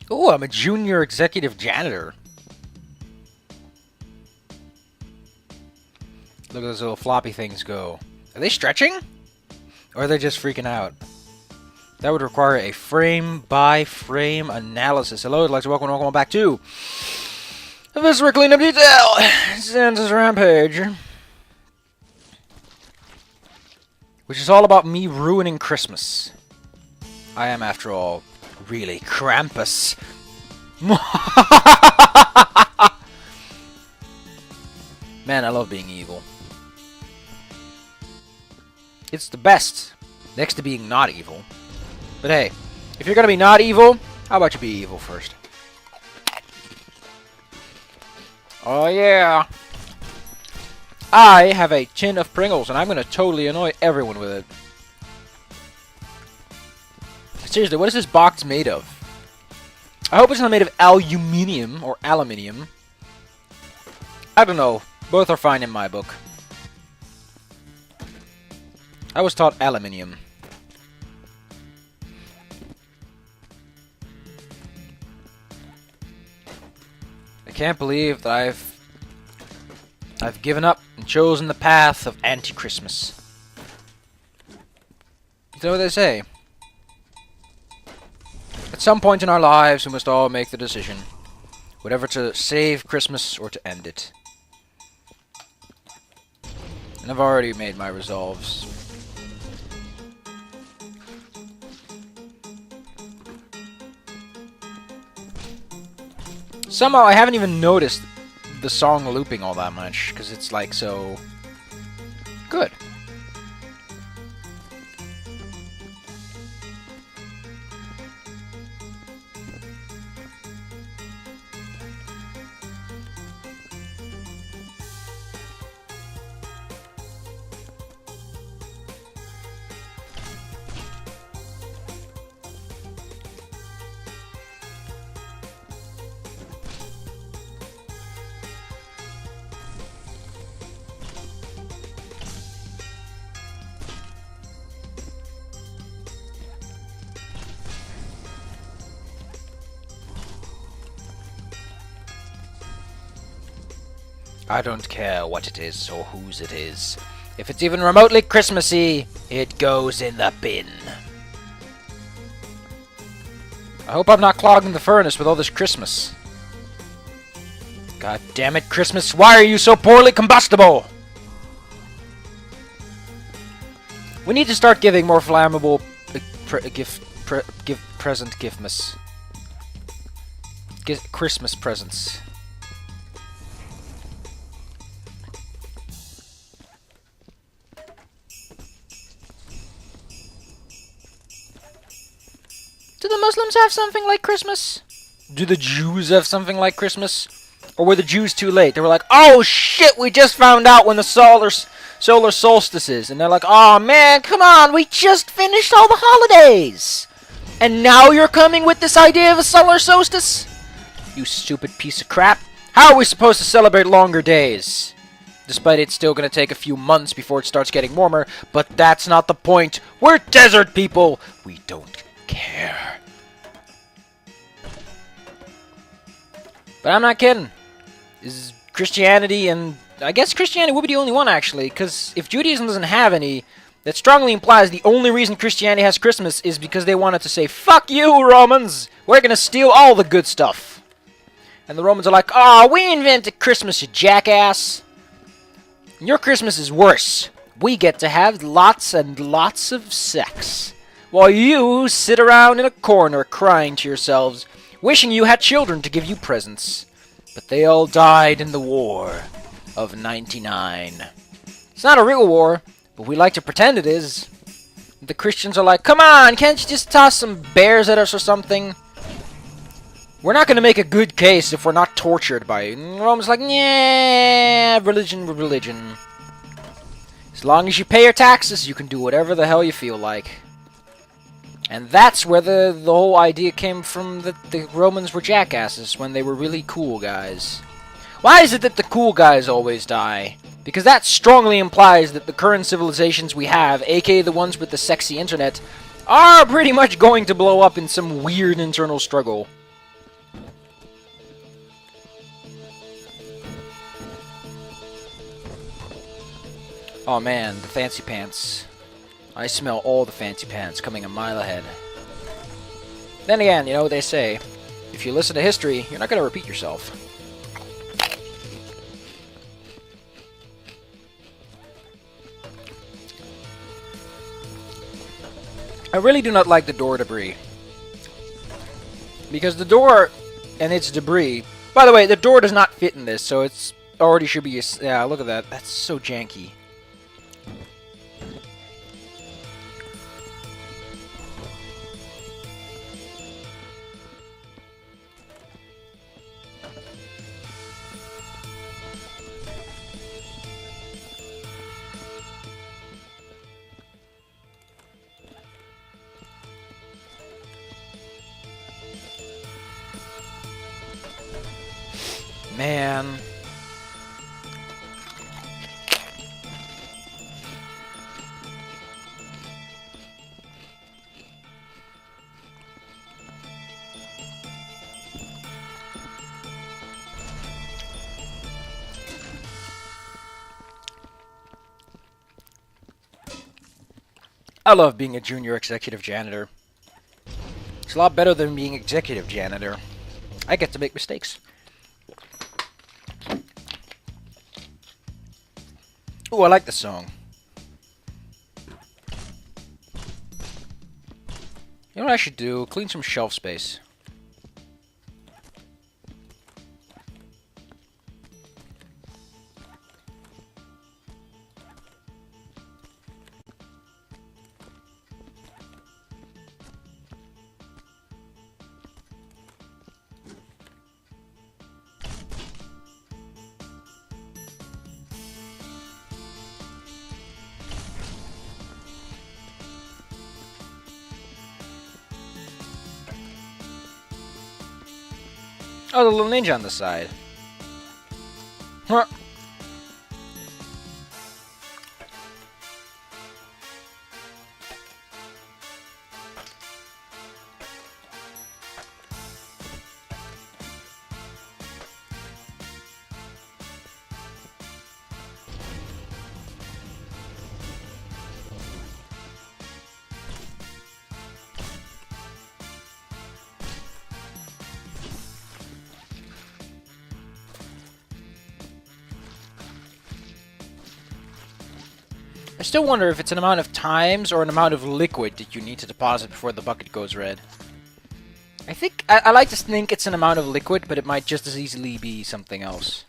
Ooh, I'm a junior executive janitor. Look at those little floppy things go. Are they stretching? Or are they just freaking out? That would require a frame-by-frame analysis. Hello, I'd like to welcome back to Viscera Cleanup Detail. Santa's Rampage. Which is all about me ruining Christmas. I am, after all, really Krampus. Man, I love being evil. It's the best, next to being not evil. But hey, if you're gonna be not evil, how about you be evil first? Oh yeah! I have a tin of Pringles, and I'm gonna totally annoy everyone with it. Seriously, what is this box made of? I hope it's not made of aluminium or aluminium. I don't know. Both are fine in my book. I was taught aluminium. I can't believe that I've given up and chosen the path of anti-Christmas. You know what they say? At some point in our lives, we must all make the decision. Whatever to save Christmas or to end it. And I've already made my resolves. Somehow I haven't even noticed the song looping all that much, because it's like so good. I don't care what it is or whose it is. If it's even remotely Christmassy, it goes in the bin. I hope I'm not clogging the furnace with all this Christmas. God damn it, Christmas, why are you so poorly combustible? We need to start giving more flammable Christmas presents. Do the Muslims have something like Christmas? Do the Jews have something like Christmas? Or were the Jews too late? They were like, oh shit, we just found out when the solar solstice is. And they're like, oh man, come on, we just finished all the holidays. And now you're coming with this idea of a solar solstice? You stupid piece of crap. How are we supposed to celebrate longer days? Despite it's still going to take a few months before it starts getting warmer. But that's not the point. We're desert people. We don't care. But I'm not kidding. Is Christianity, and I guess Christianity would be the only one actually, because if Judaism doesn't have any, that strongly implies the only reason Christianity has Christmas is because they wanted to say, fuck you, Romans! We're gonna steal all the good stuff. And the Romans are like, oh, we invented Christmas, you jackass. Your Christmas is worse. We get to have lots and lots of sex. While you sit around in a corner crying to yourselves, wishing you had children to give you presents. But they all died in the war of '99. It's not a real war, but we like to pretend it is. The Christians are like, come on, can't you just toss some bears at us or something? We're not going to make a good case if we're not tortured by it. And Rome's like, yeah, religion with religion. As long as you pay your taxes, you can do whatever the hell you feel like. And that's where the whole idea came from, that the Romans were jackasses when they were really cool guys. Why is it that the cool guys always die? Because that strongly implies that the current civilizations we have, aka the ones with the sexy internet, are pretty much going to blow up in some weird internal struggle. Oh man, the fancy pants. I smell all the fancy pants coming a mile ahead. Then again, you know what they say. If you listen to history, you're not going to repeat yourself. I really do not like the door debris. Because the door and its debris... By the way, the door does not fit in this, so it's already should be... Yeah, look at that. That's so janky. Man. I love being a junior executive janitor. It's a lot better than being executive janitor. I get to make mistakes. Ooh, I like this song. You know what I should do? Clean some shelf space. Oh, the little ninja on the side. Huh. I still wonder if it's an amount of times or an amount of liquid that you need to deposit before the bucket goes red. I like to think it's an amount of liquid, but it might just as easily be something else.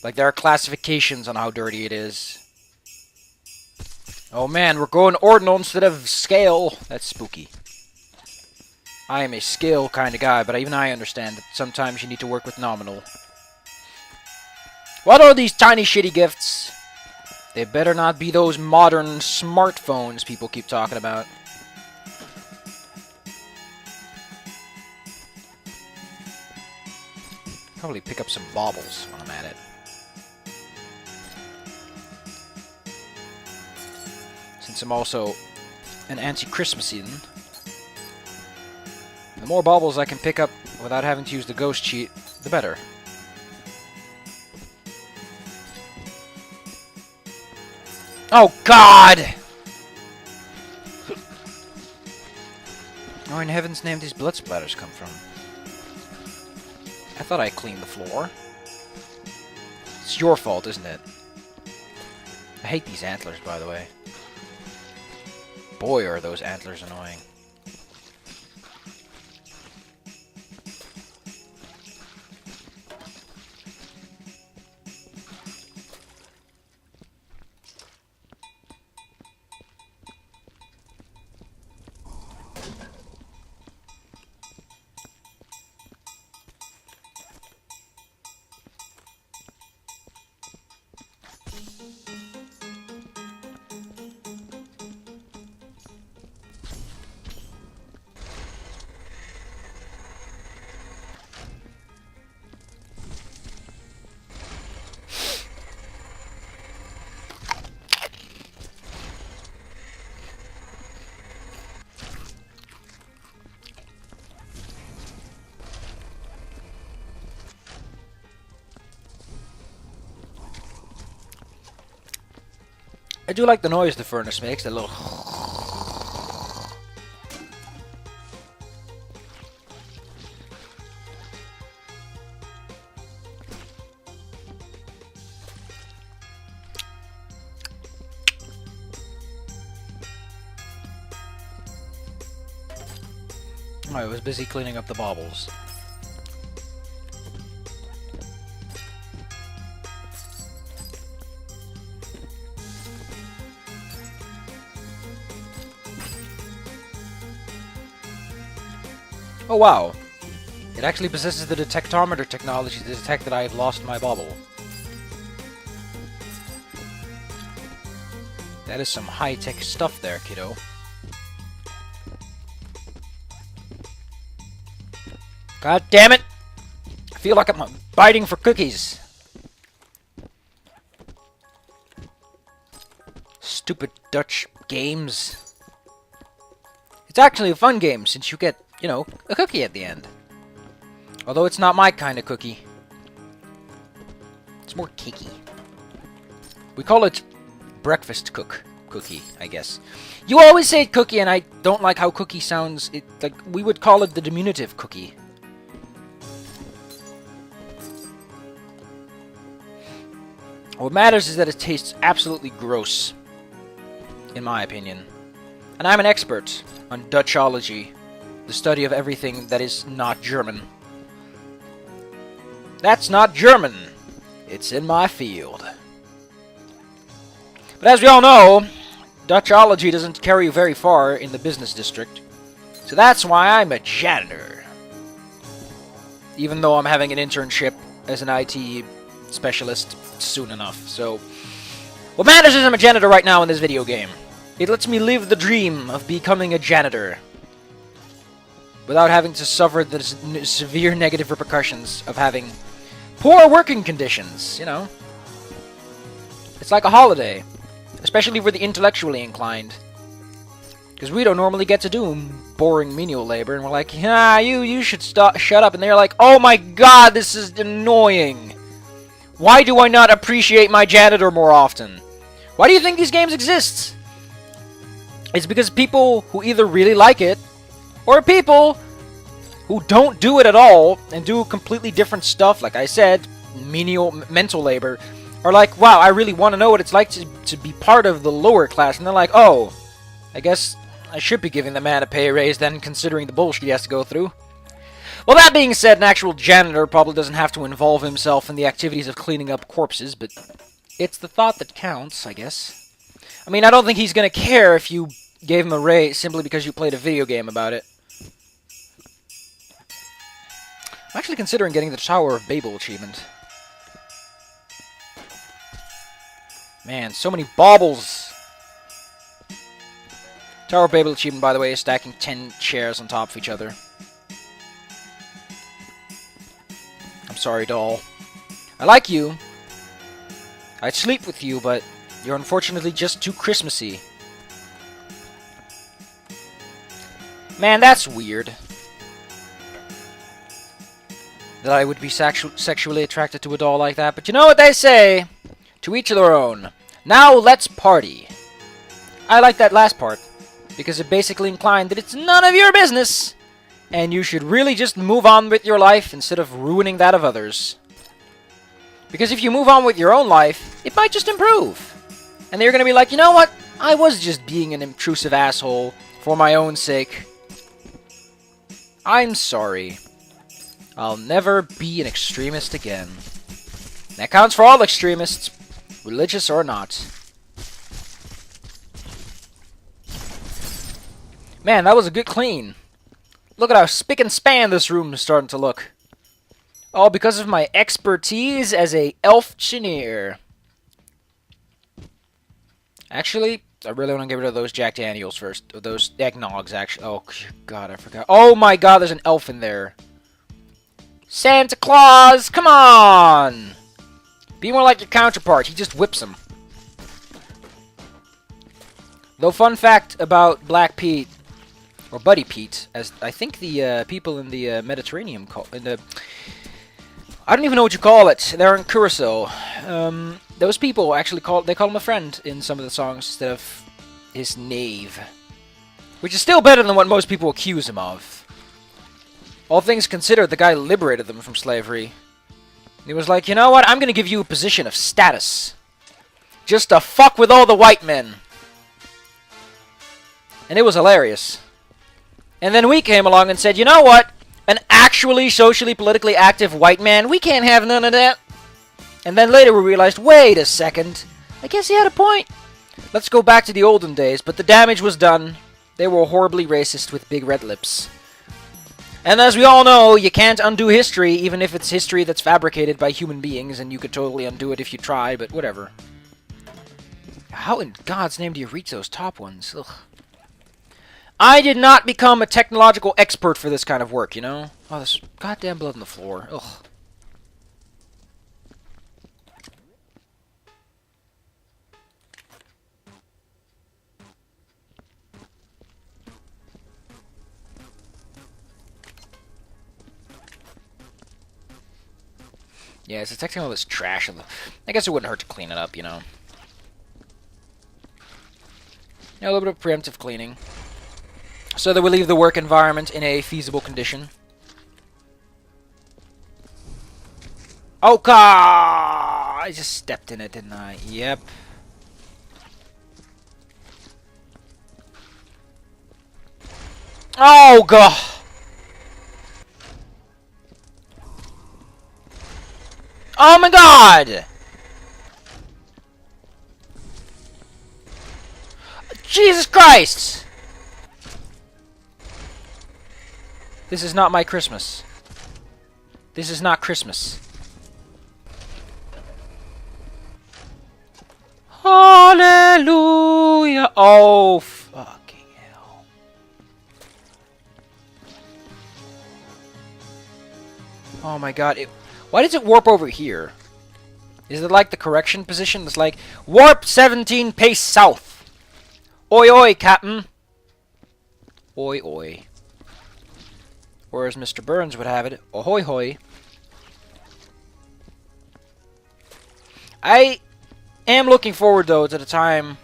Like there are classifications on how dirty it is. Oh man, we're going ordinal instead of scale. That's spooky. I am a scale kind of guy, but even I understand that sometimes you need to work with nominal. What are these tiny shitty gifts? They better not be those modern smartphones people keep talking about. Probably pick up some baubles when I'm at it. Since I'm also an anti-Christmassian, the more baubles I can pick up without having to use the ghost cheat, the better. Oh, God! Where in heaven's name these blood splatters come from? I thought I cleaned the floor. It's your fault, isn't it? I hate these antlers, by the way. Boy, are those antlers annoying. I do like the noise the furnace makes, that little... I was busy cleaning up the baubles. Oh wow! It actually possesses the detectometer technology to detect that I have lost my bauble. That is some high-tech stuff there, kiddo. God damn it! I feel like I'm biting for cookies. Stupid Dutch games. It's actually a fun game since you get, you know, a cookie at the end. Although it's not my kind of cookie. It's more cakey. We call it breakfast cookie, I guess. You always say cookie, and I don't like how cookie sounds. Like we would call it the diminutive cookie. What matters is that it tastes absolutely gross, in my opinion. And I'm an expert on Dutchology, the study of everything that is not German. That's not German. It's in my field. But as we all know, Dutchology doesn't carry very far in the business district. So that's why I'm a janitor. Even though I'm having an internship as an IT specialist soon enough. So what matters is I'm a janitor right now in this video game. It lets me live the dream of becoming a janitor without having to suffer the severe negative repercussions of having poor working conditions, you know. It's like a holiday, especially for the intellectually inclined. Because we don't normally get to do boring menial labor, and we're like, yeah, you should shut up. And they're like, oh my god, this is annoying. Why do I not appreciate my janitor more often? Why do you think these games exist? It's because people who either really like it, or people who don't do it at all, and do completely different stuff, like I said, menial mental labor, are like, wow, I really want to know what it's like to be part of the lower class. And they're like, oh, I guess I should be giving the man a pay raise then, considering the bullshit he has to go through. Well, that being said, an actual janitor probably doesn't have to involve himself in the activities of cleaning up corpses, but it's the thought that counts, I guess. I mean, I don't think he's gonna care if you gave him a raise simply because you played a video game about it. I'm actually considering getting the Tower of Babel achievement. Man, so many baubles! Tower of Babel achievement, by the way, is stacking 10 chairs on top of each other. I'm sorry, doll. I like you. I'd sleep with you, but you're unfortunately just too Christmassy. Man, that's weird. That I would be sexually attracted to a doll like that, but you know what they say? To each their own. Now let's party. I like that last part, because it basically implied that it's none of your business, and you should really just move on with your life instead of ruining that of others. Because if you move on with your own life, it might just improve. And they're gonna be like, you know what? I was just being an intrusive asshole for my own sake. I'm sorry. I'll never be an extremist again. That counts for all extremists, religious or not. Man, that was a good clean. Look at how spick and span this room is starting to look. All because of my expertise as a elf-chineer. Actually, I really want to get rid of those Jack Daniels first. Those eggnogs, actually. Oh, God, I forgot. Oh, my God, there's an elf in there. Santa Claus, come on! Be more like your counterpart. He just whips them. Though, fun fact about Black Pete, or Buddy Pete, as I think the people in the Mediterranean call, in the I don't even know what you call it. They're in Curacao. Those people actually call him a friend in some of the songs instead of his knave, which is still better than what most people accuse him of. All things considered, the guy liberated them from slavery. He was like, you know what? I'm gonna give you a position of status, just to fuck with all the white men. And it was hilarious. And then we came along and said, you know what? An actually socially, politically active white man, we can't have none of that. And then later we realized, wait a second, I guess he had a point. Let's go back to the olden days, but the damage was done. They were horribly racist with big red lips. And as we all know, you can't undo history, even if it's history that's fabricated by human beings, and you could totally undo it if you try, but whatever. How in God's name do you reach those top ones? Ugh. I did not become a technological expert for this kind of work, you know? Oh, there's goddamn blood on the floor. Ugh. Yeah, it's detecting all this trash. I guess it wouldn't hurt to clean it up, you know? Yeah, a little bit of preemptive cleaning, so that we leave the work environment in a feasible condition. Oh, God! I just stepped in it, didn't I? Yep. Oh, God! Oh, my God! Jesus Christ! This is not my Christmas. This is not Christmas. Hallelujah! Oh, fucking hell. Oh my God. Why does it warp over here? Is it like the correction position? It's like, warp 17 pace south. Oi, oi, Captain. Oi, oi. Or as Mr. Burns would have it, ahoy, hoy. I am looking forward, though, to the time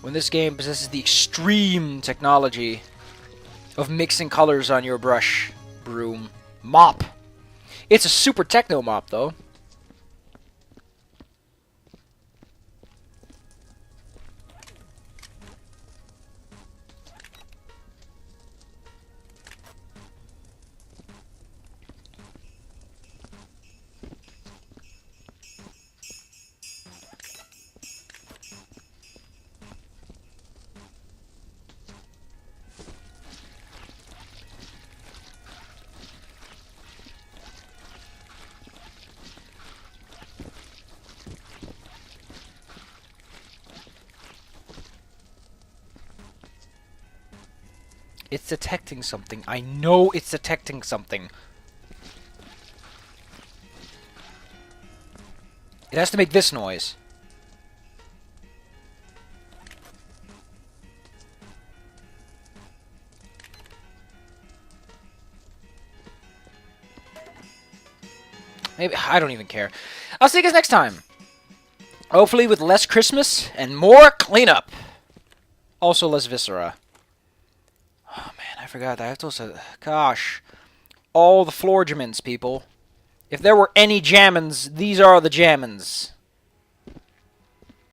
when this game possesses the extreme technology of mixing colors on your brush, broom, mop. It's a super techno mop, though. It's detecting something. I know it's detecting something. It has to make this noise. Maybe, I don't even care. I'll see you guys next time. Hopefully with less Christmas and more cleanup. Also less Viscera. Oh man, I forgot that. I have to also... Gosh. All the floor jammins, people. If there were any jammins, these are the jammins.